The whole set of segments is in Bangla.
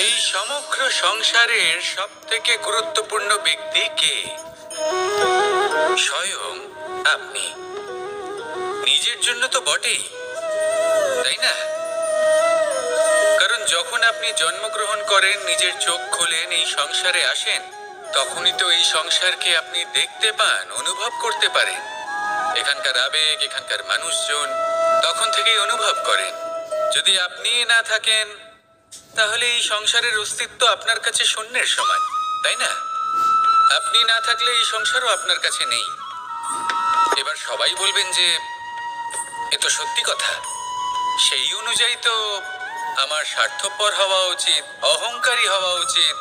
এই সমগ্র সংসারের সব থেকে গুরুত্বপূর্ণ ব্যক্তি কে? স্বয়ং আপনি। নিজের জন্য তো বটেই, তাই না? কারণ যখন আপনি জন্মগ্রহণ করেন, নিজের চোখ খোলেন, এই সংসারে আসেন, তখনই তো এই সংসারকে আপনি দেখতে পান, অনুভব করতে পারেন। এখানকার আবেগ, এখানকার মানুষজন তখন থেকেই অনুভব করেন। যদি আপনি না থাকেন, তাহলে এই সংসারের অস্তিত্ব আপনার কাছে শূন্যের সমান, তাই না? আপনি না থাকলে এই সংসারও আপনার কাছে নেই। এবার সবাই বলবেন যে এ তো সত্যি কথা। সেই অনুযায়ী তো আমার স্বার্থপর হওয়া উচিত, অহংকারী হওয়া উচিত,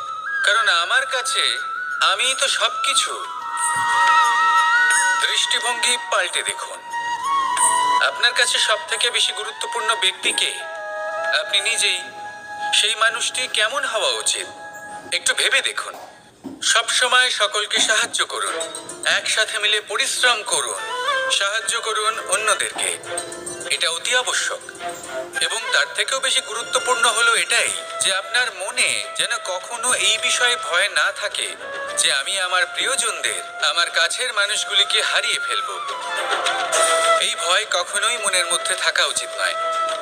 কারণ আমার কাছে আমিই তো সবকিছু। দৃষ্টিভঙ্গি পাল্টে দেখুন। আপনার কাছে সব থেকে বেশি গুরুত্বপূর্ণ ব্যক্তি কে? আপনি নিজেই। সেই মানুষটি কেমন হওয়া উচিত একটু ভেবে দেখুন। সব সময় সকলকে সাহায্য করুন, একসাথে মিলে পরিশ্রম করুন, সাহায্য করুন অন্যদেরকে। এটা অতি আবশ্যক। এবং তার থেকেও বেশি গুরুত্বপূর্ণ হলো এটাই যে আপনার মনে যেন কখনো এই বিষয়ে ভয় না থাকে যে আমি আমার প্রিয়জনদের, আমার কাছের মানুষগুলিকে হারিয়ে ফেলবো। এই ভয় কখনোই মনের মধ্যে থাকা উচিত নয়।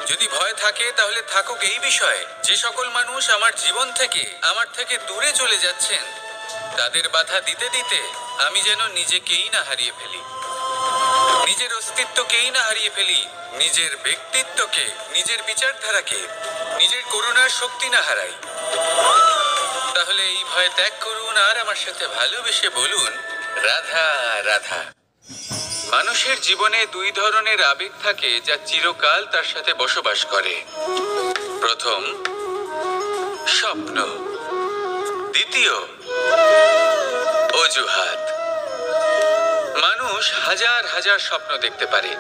যদি ভয় থাকে তাহলে থাকুক এই বিষয়ে যে সকল মানুষ আমার জীবন থেকে, আমার থেকে দূরে চলে যাচ্ছেন, তাদের বাধা দিতে দিতে আমি যেন নিজেকেই না হারিয়ে ফেলি, নিজের অস্তিত্বকেই না হারিয়ে ফেলি, নিজের ব্যক্তিত্বকে, নিজের বিচারধারাকে, নিজের করুণার শক্তি না হারাই। তাহলে এই ভয় ত্যাগ করুন আর আমার সাথে ভালোবেসে বলুন, রাধা রাধা। মানুষের জীবনে দুই ধরনের আবেগ থাকে যা চিরকাল তার সাথে বসবাস করে। প্রথম, স্বপ্ন। দ্বিতীয়, অজুহাত। মানুষ হাজার হাজার স্বপ্ন দেখতে পারে।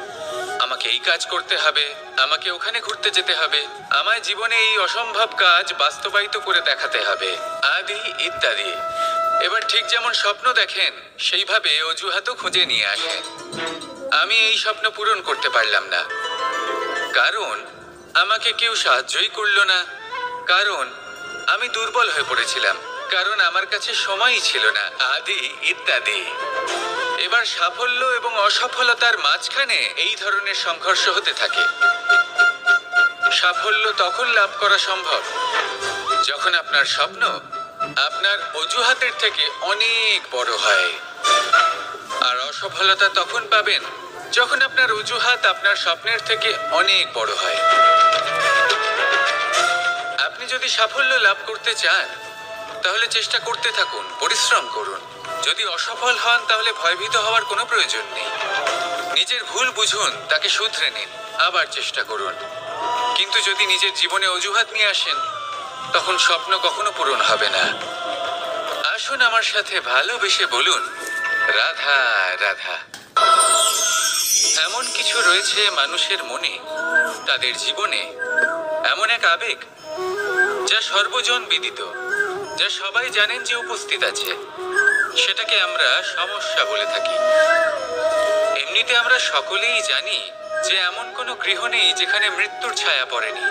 আমাকে এই কাজ করতে হবে, আমাকে ওখানে ঘুরতে যেতে হবে, আমায় জীবনে এই অসম্ভব কাজ বাস্তবায়িত করে দেখাতে হবে, আদি ইত্যাদি। এবার ঠিক যেমন স্বপ্ন দেখেন, সেইভাবে অজুহাতও খুঁজে নিয়ে আসেন। আমি এই স্বপ্ন পূরণ করতে পারলাম না, কারণ আমাকে কেউ সাহায্যই করলো না, কারণ আমি দুর্বল হয়ে পড়েছিলাম, কারণ আমার কাছে সময়ই ছিল না, আদি ইত্যাদি। এবার সাফল্য এবং অসফলতার মাঝখানে এই ধরনের সংঘর্ষ হতে থাকে। সাফল্য তখন লাভ করা সম্ভব যখন আপনার স্বপ্ন আপনার অজুহাতের থেকে অনেক বড় হয়। আর অসফলতা তখন পাবেন যখন আপনার অজুহাত আপনার স্বপ্নের থেকে অনেক বড় হয়। আপনি যদি সাফল্য লাভ করতে চান, তাহলে চেষ্টা করতে থাকুন, পরিশ্রম করুন। যদি অসফল হন, তাহলে ভয়ভীত হওয়ার কোনো প্রয়োজন নেই। নিজের ভুল বুঝুন, তাকে শুধরে নিন, আবার চেষ্টা করুন। কিন্তু যদি নিজের জীবনে অজুহাত নিয়ে আসেন, তখন স্বপ্ন কখনো পূরণ হবে না। আসুন আমার সাথে ভালোবেসে বলুন, রাধা রাধা। এমন কিছু রয়েছে মানুষের মনে, তাদের জীবনে এমন এক আবেগ যা সর্বজন বিদিত, যা সবাই জানেন যে উপস্থিত আছে। সেটাকে আমরা সমস্যা বলে থাকি। এমনিতে আমরা সকলেই জানি যে এমন কোনো গৃহ নেই যেখানে মৃত্যুর ছায়া পড়েনি,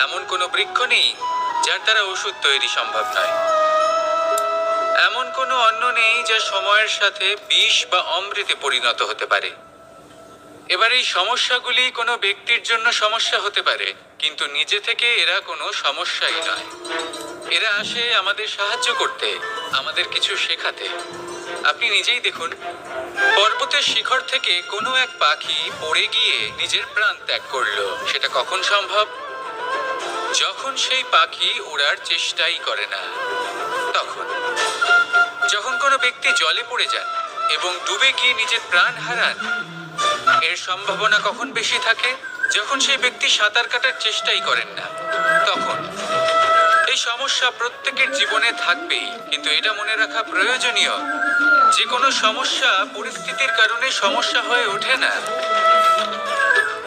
এমন কোনো বৃক্ষ নেই যার দ্বারা ওষুধ তৈরি সম্ভব নয়, এমন কোনো অন্ন নেই যা সময়ের সাথে বিষ বা অমৃতে পরিণত হতে পারে। এবার এই সমস্যাগুলি কোনো ব্যক্তির জন্য সমস্যা হতে পারে, কিন্তু নিজে থেকে এরা কোনো সমস্যাই নয়। এরা আসে আমাদের সাহায্য করতে, আমাদের কিছু শেখাতে। আপনি নিজেই দেখুন, পর্বতের শিখর থেকে কোনো এক পাখি পড়ে গিয়ে নিজের প্রাণ ত্যাগ করলো। সেটা কখন সম্ভব? যখন সেই পাখি ওড়ার চেষ্টাই করে না। তখন যখন কোনো ব্যক্তি জলে পড়ে যান এবং ডুবে গিয়ে নিজের প্রাণ হারান, এর সম্ভাবনা কখন বেশি থাকে? যখন সেই ব্যক্তি সাঁতার কাটার চেষ্টাই করেন না। তখন এই সমস্যা প্রত্যেকের জীবনে থাকবেই, কিন্তু এটা মনে রাখা প্রয়োজনীয় যে কোনো সমস্যা পরিস্থিতির কারণে সমস্যা হয়ে ওঠে না।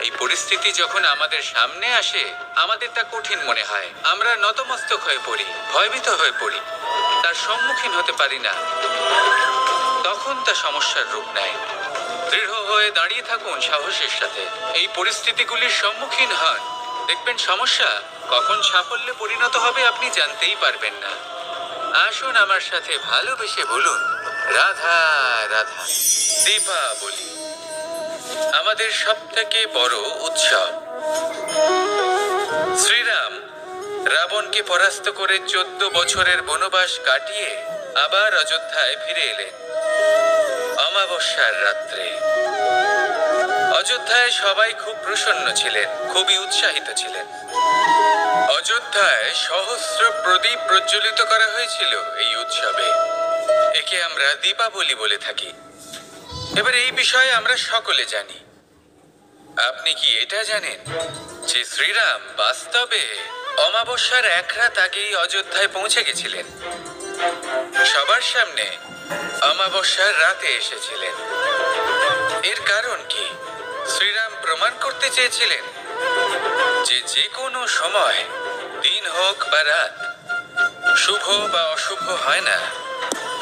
এই পরিস্থিতি যখন আমাদের সামনে আসে, আমাদের তা কঠিন মনে হয়, আমরা নতমস্তক হয়ে পড়ি, ভয়ভীত হয়ে পড়ি, তার সম্মুখীন হতে পারি না। তখন তা সমস্যার রূপ নেয়। দৃঢ় হয়ে দাঁড়িয়ে থাকুন সাহসের সাথে, এই পরিস্থিতিগুলির সম্মুখীন হন দেখবেন সমস্যা কখন সাফল্যে পরিণত হবে আপনি জানতেই পারবেন না। আসুন আমার সাথে ভালোবেসে বলুন, রাধা রাধা। দীপাবলি আমাদের সবথেকে বড় উৎসব। শ্রীরাম রাবণকে পরাস্ত করে 14 বছরের বনবাস কাটিয়ে আবার অযোধ্যায় ফিরে এলেন অমাবস্যার রাত্রে। অযোধ্যায় সবাই খুব প্রসন্ন ছিলেন, খুবই উৎসাহিত ছিলেন। অযোধ্যায় সহস্র প্রদীপ প্রজ্বলিত করা হয়েছিল এই উৎসবে। একে আমরা দীপাবলি বলে থাকি। এবার এই বিষয়ে আমরা সকলে জানি। আপনি কি এটা জানেন যে শ্রীরাম বাস্তবে অমাবস্যার এক রাত আগেই অযোধ্যায় পৌঁছে গেছিলেন? সবার সামনে অমাবস্যার রাতে এসেছিলেন। এর কারণ কি? শ্রীরাম প্রমাণ করতে চেয়েছিলেন যে যে কোনো সময়, দিন হোক বা রাত, শুভ বা অশুভ হয় না।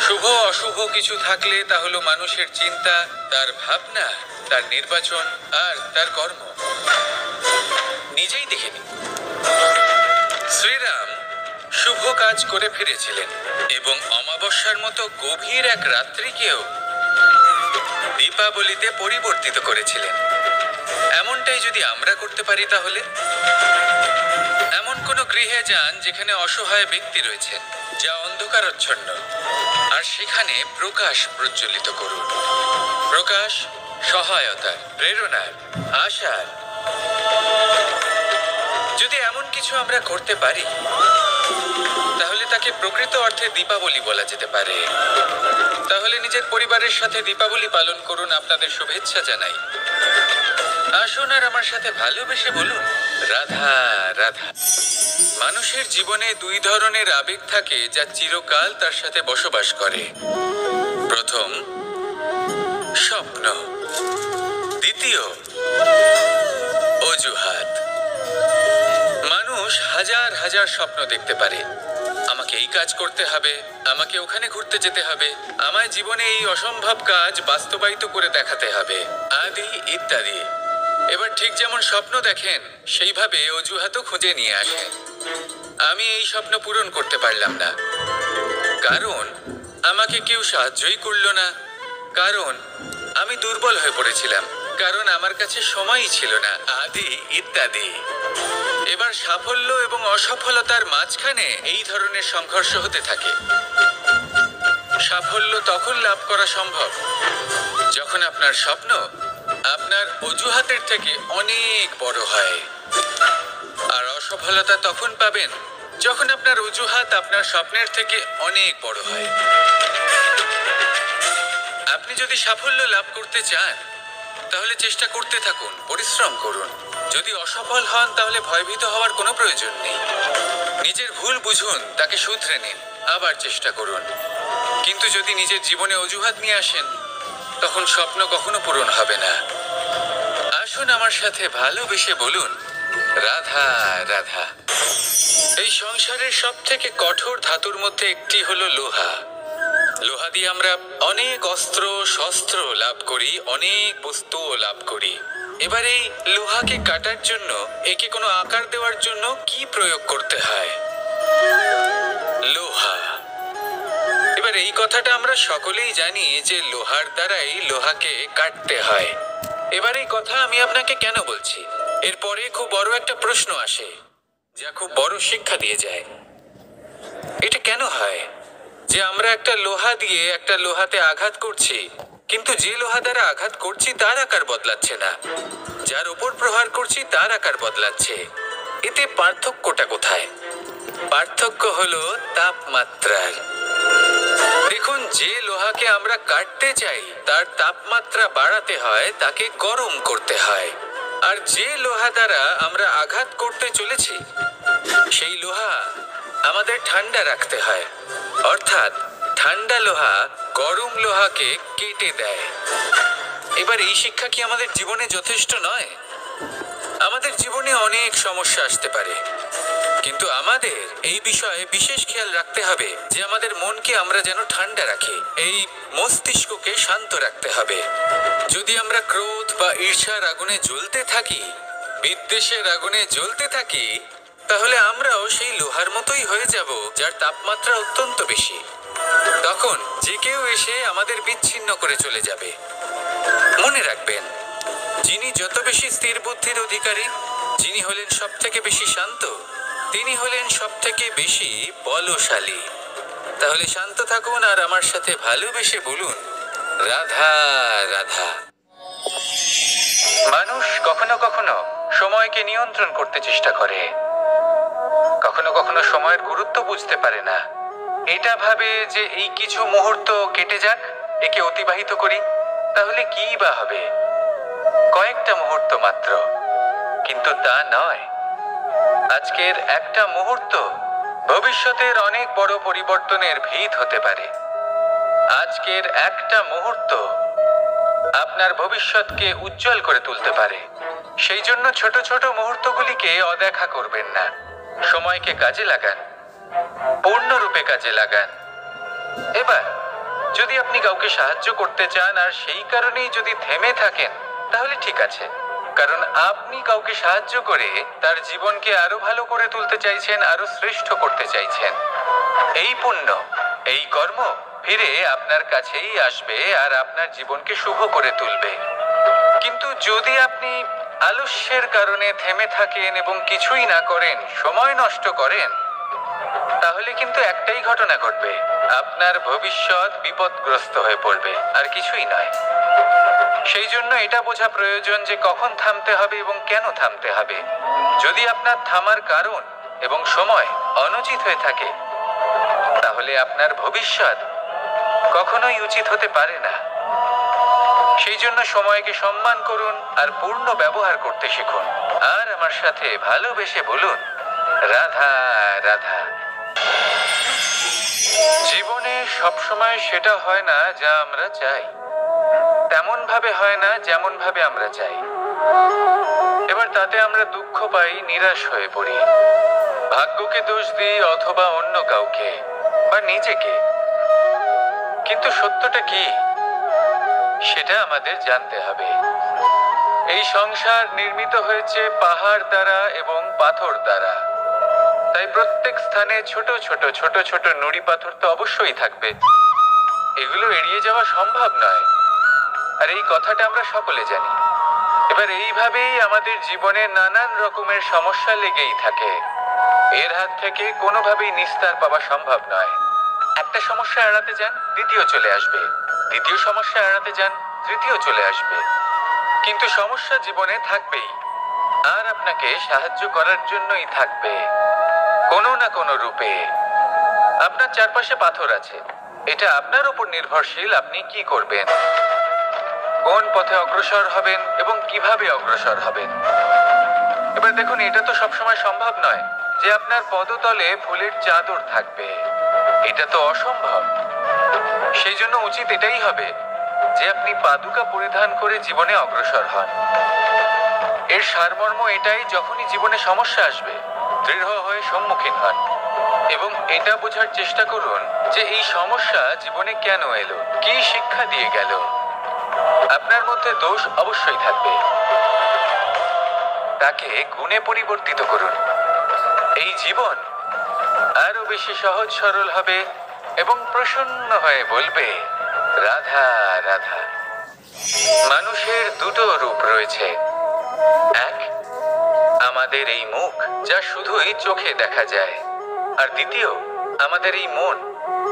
শুভ অশুভ কিছু থাকলে তা হলো মানুষের চিন্তা, তার ভাবনা, তার নির্বাচন আর তার কর্ম। নিজেই দেখে নিন, শ্রীরাম শুভ কাজ করে ফিরেছিলেন এবং অমাবস্যার মতো গভীর এক রাত্রিকেও দীপাবলিতে পরিবর্তিত করেছিলেন। এমনটাই যদি আমরা করতে পারি, তাহলে এমন কোনো গৃহে যান যেখানে অসহায় ব্যক্তি রয়েছেন, যা অন্ধকারাচ্ছন্ন, আর সেখানে প্রকাশ প্রজ্বলিত করুন। প্রকাশ সহায়তার, প্রেরণার, আশার। যদি এমন কিছু আমরা করতে পারি, তাহলে তাকে প্রকৃত অর্থে দীপাবলি বলা যেতে পারে। তাহলে নিজের পরিবারের সাথে দীপাবলি পালন করুন। আপনাদের শুভেচ্ছা জানাই। আসুন আর আমার সাথে ভালোবেসে বলুন, রাধা রাধা। মানুষের জীবনে দুই ধরনের আবেগ থাকে যা চিরকাল তার সাথে বসবাস করে। প্রথম, স্বপ্ন। দ্বিতীয়, অজুহাত। মানুষ হাজার হাজার স্বপ্ন দেখতে পারে। আমাকে এই কাজ করতে হবে, আমাকে ওখানে ঘুরতে যেতে হবে, আমায় জীবনে এই অসম্ভব কাজ বাস্তবায়িত করে দেখাতে হবে, আদি ইত্যাদি। এবার ঠিক যেমন স্বপ্ন দেখেন, সেইভাবে অজুহাতও খুঁজে নিয়ে আসেন। আমি এই স্বপ্ন পূরণ করতে পারলাম না, কারণ আমাকে কেউ সাহায্যই করলো না, কারণ আমি দুর্বল হয়ে পড়েছিলাম, কারণ আমার কাছে সময়ই ছিল না, আদি ইত্যাদি। এবার সাফল্য এবং অসফলতার মাঝখানে এই ধরনের সংঘর্ষ হতে থাকে। সাফল্য তখন লাভ করা সম্ভব যখন আপনার স্বপ্ন আপনার অজুহাতের থেকে অনেক বড় হয়, আর অসফলতা তখন পাবেন যখন আপনার অজুহাত আপনার স্বপ্নের থেকে অনেক বড় হয়। আপনি যদি সাফল্য লাভ করতে চান, তাহলে চেষ্টা করতে থাকুন, পরিশ্রম করুন। যদি অসফল হন, তাহলে ভয়ভীত হওয়ার কোনো প্রয়োজন নেই। নিজের ভুল বুঝুন, তাকে শুধরে নিন, আবার চেষ্টা করুন। কিন্তু যদি নিজের জীবনে অজুহাত নিয়ে আসেন, তখন স্বপ্ন কখনো পূরণ হবে না। আসুন আমার সাথে ভালোবেসে বলুন, রাধা রাধা। এই সংসারের সব থেকে কঠোর ধাতুর মধ্যে একটি হলো লোহা। লোহা দিয়ে আমরা অনেক অস্ত্র শস্ত্র লাভ করি, অনেক বস্তুও লাভ করি। এবার এই লোহাকে কাটার জন্য, একে কোনো আকার দেওয়ার জন্য কি প্রয়োগ করতে হয়? লোহা। এবার এই কথাটা আমরা সকলেই জানি যে লোহার দ্বারাই লোহাকে কাটতে হয়। এবার এই কথা আমি আপনাকে কেন বলছি? এরপরে খুব বড় একটা প্রশ্ন আসে, যা খুব বড় শিক্ষা দিয়ে যায়। এটা কেন হয় যে আমরা একটা লোহা দিয়ে একটা লোহাতে আঘাত করছি, কিন্তু যে লোহা দ্বারা আঘাত করছি তার আকার বদলাচ্ছে না, যার উপর প্রহার করছি তার আকার বদলাচ্ছে? এতে পার্থক্যটা কোথায়? পার্থক্য হলো তাপমাত্রার। দেখুন, যে লোহাকে আমরা কাটতে চাই তার তাপমাত্রা বাড়াতে হয়, তাকে গরম করতে হয়। আর যে লোহা দ্বারা আমরা আঘাত করতে চলেছি, সেই লোহা আমাদের ঠান্ডা রাখতে হয়। অর্থাৎ ঠান্ডা লোহা গরম লোহাকে কেটে দেয়। এবার এই শিক্ষা কি আমাদের জীবনে যথেষ্ট নয়? আমাদের জীবনে অনেক সমস্যা আসতে পারে, কিন্তু আমাদের এই বিষয়ে বিশেষ খেয়াল রাখতে হবে যে আমাদের মনকে আমরা যেন ঠান্ডা রাখি, এই মস্তিষ্ককে শান্ত রাখতে হবে। যদি আমরা ক্রোধ বা ঈর্ষার আগুনে জ্বলতে থাকি, বিদ্বেষ বিদ্বেষের আগুনে জ্বলতে থাকি, তাহলে আমরাও সেই লোহার মতোই হয়ে যাব যার তাপমাত্রা অত্যন্ত বেশি। তখন যে কেউ এসে আমাদের বিচ্ছিন্ন করে চলে যাবে। মনে রাখবেন, যিনি যত বেশি স্থির বুদ্ধির অধিকারী, যিনি হলেন সব থেকে বেশি শান্ত, তিনি হলেন সব থেকে বেশি বলশালী। তাহলে শান্ত থাকুন আর আমার সাথে ভালোবেসে বলুন, রাধা রাধা। মানুষ কখনো কখনো সময়কে নিয়ন্ত্রণ করতে চেষ্টা করে, কখনো কখনো সময়ের গুরুত্ব বুঝতে পারে না। এটা ভাবে যে এই কিছু মুহূর্ত কেটে যাক, একে অতিবাহিত করি, তাহলে কি বা হবে? কয়েকটা মুহূর্ত মাত্র, কিন্তু তা নয়। আজকের একটা মুহূর্ত ভবিষ্যতের অনেক বড় পরিবর্তনের ভিত হতে পারে। আজকের একটা মুহূর্ত আপনার ভবিষ্যৎকে উজ্জ্বল করে তুলতে পারে। সেই জন্য ছোট ছোট মুহূর্তগুলিকে অদেখা করবেন না। সময়কে কাজে লাগান, পূর্ণরূপে কাজে লাগান। এবার যদি আপনি কাউকে সাহায্য করতে চান আর সেই কারণেই যদি থেমে থাকেন, তাহলে ঠিক আছে, কারণ আপনি কাউকে সাহায্য করে তার জীবনকে আরো ভালো করে তুলতে চাইছেন, আরো শ্রেষ্ঠ করতে চাইছেন। এই পুণ্য, এই কর্ম ফিরে আপনার কাছেই আসবে আর আপনার জীবনকে শুভ করে তুলবে। কিন্তু যদি আপনি আলস্যের কারণে থেমে থাকেন এবং কিছুই না করেন, সময় নষ্ট করেন, তাহলে কিন্তু একটাই ঘটনা ঘটবে, আপনার ভবিষ্যৎ বিপদগ্রস্ত হয়ে পড়বে, আর কিছুই নয়। সেই জন্য এটা বোঝা প্রয়োজন যে কখন থামতে হবে এবং কেন থামতে হবে। যদি আপনার থামার কারণ এবং সময় অনুচিত হয়ে থাকে, তাহলে আপনার ভবিষ্যৎ কখনোই উচিত হতে পারে না। সেই জন্য সময়কে সম্মান করুন আর পূর্ণ ব্যবহার করতে শিখুন। আর আমার সাথে ভালোবেসে বলুন, রাধা রাধা। জীবনে সবসময় সেটা হয় না যা আমরা চাই, তেমন ভাবে হয় না যেমন ভাবে আমরা চাই। এবার তাতে আমরা দুঃখ পাই, নিরাশ হয়ে পড়ি, ভাগ্যকে দোষ দিই অথবা অন্য কাউকে বা নিজেকে। কিন্তু সত্যটা কি, সেটা আমাদের জানতে হবে। এই সংসার নির্মিত হয়েছে পাহাড় দ্বারা এবং পাথর দ্বারা। তাই প্রত্যেক স্থানে ছোট ছোট ছোট ছোট নুড়ি পাথর তো অবশ্যই থাকবে। এগুলো এড়িয়ে যাওয়া সম্ভব নয়, আর এই কথাটা আমরা সকলে জানি। এবার এইভাবেই আমাদের জীবনে নানান রকমের সমস্যা লেগেই থাকে। এর হাত থেকে কোনোভাবেই নিস্তার পাওয়া সম্ভব নয়। একটা সমস্যা এড়াতে যান, দ্বিতীয় চলে আসবে, দ্বিতীয় সমস্যা এড়াতে যান, তৃতীয় চলে আসবে। কিন্তু সমস্যা জীবনে থাকবেই, আর আপনাকে সাহায্য করার জন্যই থাকবে কোনো না কোনো রূপে। আপনার চারপাশে পাথর আছে, এটা আপনার উপর নির্ভরশীল আপনি কি করবেন, কোন পথে অগ্রসর হবেন এবং কিভাবে অগ্রসর হবেন। এবার দেখুন, এটা তো সবসময় সম্ভব নয় যে আপনার পদতলে ফুলের চাদর থাকবে, এটা তো অসম্ভব। সেই জন্য উচিত এটাই হবে যে আপনি পাদুকা পরিধান করে জীবনে অগ্রসর হন। এর সারমর্ম এটাই, যখনই জীবনে সমস্যা আসবে দৃঢ় হয়ে সম্মুখীন হন এবং এটা বোঝার চেষ্টা করুন যে এই সমস্যা জীবনে কেন এলো, কি শিক্ষা দিয়ে গেল। আপনার মধ্যে দোষ অবশ্যই থাকবে, তাকে গুণে পরিবর্তিত করুন। এই জীবন আরো বেশি সহজ সরল হবে এবং প্রসন্ন হয়ে বলবে, রাধা রাধা। মানুষের দুটো রূপ রয়েছে, এক আমাদের এই মুখ যা শুধুই চোখে দেখা যায়, আর দ্বিতীয় আমাদের এই মন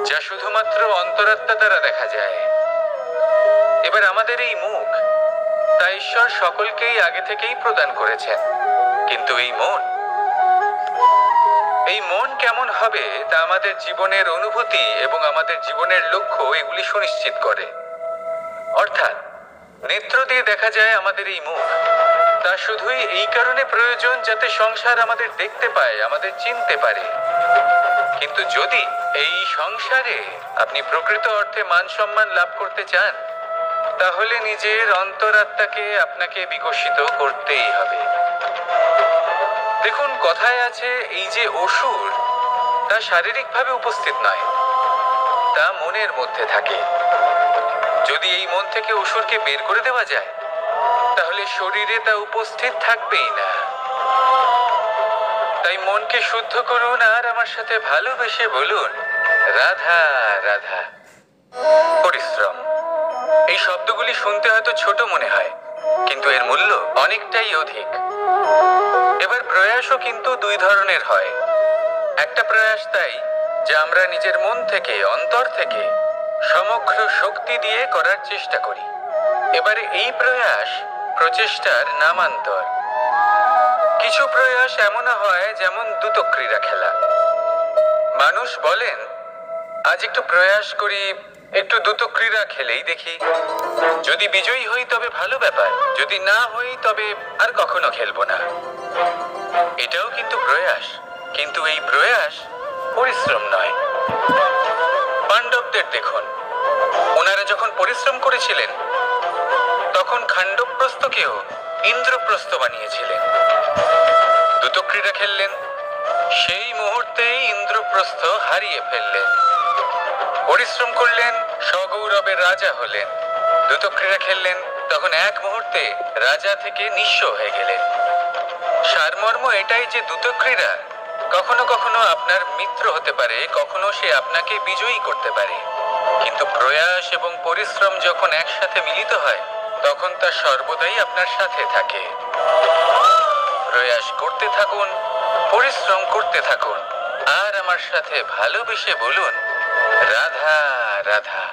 যা শুধুমাত্র অন্তরাত্মা দ্বারা দেখা যায়। এবার আমাদের এই মুখ তা ঈশ্বর সকলকেই আগে থেকেই প্রদান করেছেন, কিন্তু এই মন কেমন হবে তা আমাদের জীবনের অনুভূতি এবং আমাদের জীবনের লক্ষ্য এগুলি সুনিশ্চিত করে। অর্থাৎ নেত্র দিয়ে দেখা যায় আমাদের এই মুখ, তা শুধুই এই কারণে প্রয়োজন যাতে সংসার আমাদের দেখতে পায়, আমাদের চিনতে পারে। কিন্তু যদি এই সংসারে আপনি প্রকৃত অর্থে মান সম্মান লাভ করতে চান, তাহলে নিজের অন্তরাত্মাকে আপনাকে বিকশিত করতেই হবে। দেখুন, কথায় আছে এই যে অসুর, তা শারীরিকভাবে উপস্থিত নয়, তা মনের মধ্যে থাকে। যদি এই মন থেকে অসুরকে বের করে দেওয়া যায়, তাহলে শরীরে তা উপস্থিত থাকবেই না। তাই মনকে শুদ্ধ করুন আর আমার সাথে ভালোবেসে বলুন, রাধা রাধা। পরিশ্রম, এই শব্দগুলি শুনতে হয়তো ছোট মনে হয়, কিন্তু এর মূল্য অনেকটাই অধিক। এবার প্রয়াসও কিন্তু দুই ধরনের হয়। একটা প্রয়াস তাই যা আমরা নিজের মন থেকে, অন্তর থেকে সমগ্র শক্তি দিয়ে করার চেষ্টা করি। এবারে এই প্রয়াস প্রচেষ্টার নামান্তর। কিছু প্রয়াস এমনও হয় যেমন দ্রুতক্রীড়া খেলা। মানুষ বলেন, আজ একটু প্রয়াস করি, একটু দ্রুতক্রীড়া খেলেই দেখি, যদি বিজয়ী হই তবে ভালো ব্যাপার, যদি না হই তবে আর কখনো খেলবো না। এটাও কিন্তু প্রয়াস, কিন্তু এই প্রয়াস পরিশ্রম নয়। পাণ্ডবদের দেখুন, ওনারা যখন পরিশ্রম করেছিলেন তখন খাণ্ডবপ্রস্থকেও ইন্দ্রপ্রস্থ বানিয়েছিলেন। দ্রুতক্রীড়া খেললেন, সেই মুহূর্তেই ইন্দ্রপ্রস্থ হারিয়ে ফেললেন। পরিশ্রম করলেন, সগৌরবের রাজা হলেন। দ্রুতক্রীড়া খেললেন, তখন এক মুহূর্তে রাজা থেকে নিঃস্ব হয়ে গেলেন। সারমর্ম এটাই যে দ্রুতক্রীড়া কখনো কখনো আপনার মিত্র হতে পারে, কখনো সে আপনাকে বিজয়ী করতে পারে, কিন্তু প্রয়াস এবং পরিশ্রম যখন একসাথে মিলিত হয় তখন তা সর্বদাই আপনার সাথে থাকে। প্রয়াস করতে থাকুন, পরিশ্রম করতে থাকুন, আর আমার সাথে ভালোবেসে বলুন, রাধা রাধা।